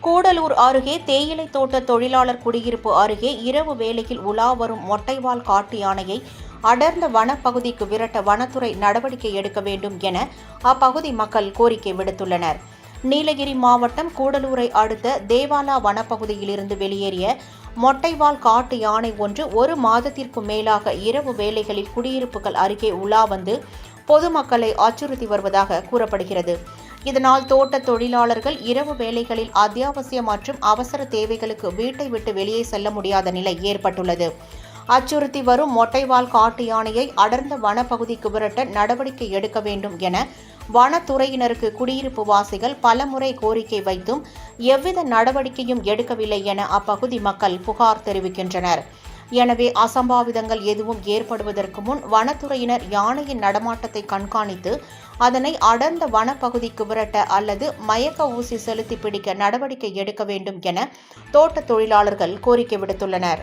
கூடலூர் அருகே தேயிலை தோட்ட தொழிலாளர் குடியிருப்பு அருகே இரவு வேளையில் உலா வரும் மொட்டைவால் காட்டு யானையை அடர்ந்த வனப்பகுதிக்கு விரட்ட வனத்துறை நடவடிக்கை எடுக்க வேண்டும் என அப்பகுதி மக்கள் கோரிக்கை விடுத்துள்ளனர். நீலகிரி மாவட்டம் கூடலூரை அடுத்த தேவாலா வனப்பகுதியிலிருந்து வெளியேறிய மொட்டைவால் காட்டு யானை ஒன்று ஒரு மாதத்திற்கும் மேலாக இரவு வேளைகளில் குடியிருப்புகள் அருகே உலா வந்து பொதுமக்களை அச்சுறுத்தி வருவதாக கூறப்படுகிறது. இதனால் தோட்ட தொழிலாளர்கள் இரவு வேளைகளில் அத்தியாவசிய மற்றும் அவசர தேவைகளுக்கு வீட்டை விட்டு வெளியே செல்ல முடியாத நிலை ஏற்பட்டுள்ளது. அச்சுறுத்தி வரும் மொட்டைவால் காட்டு யானையை அடர்ந்த வனப்பகுதிக்கு விரட்ட நடவடிக்கை எடுக்க வேண்டும் என வனத்துறையினருக்கு குடியிருப்பு வாசிகள் பலமுறை கோரிக்கை வைத்தும் எவ்வித நடவடிக்கையும் எடுக்கவில்லை என அப்பகுதி மக்கள் புகார் தெரிவிக்கின்றனர். எனவே அசம்பாவிதங்கள் எதுவும் ஏற்படுவதற்கு முன் வனத்துறையினர் யானையின் நடமாட்டத்தை கண்காணித்து அதனை அடர்ந்த வனப்பகுதிக்கு விரட்ட அல்லது மயக்க ஊசி செலுத்தி பிடிக்க நடவடிக்கை எடுக்க வேண்டும் என தோட்ட தொழிலாளர்கள் கோரிக்கை விடுத்துள்ளனர்.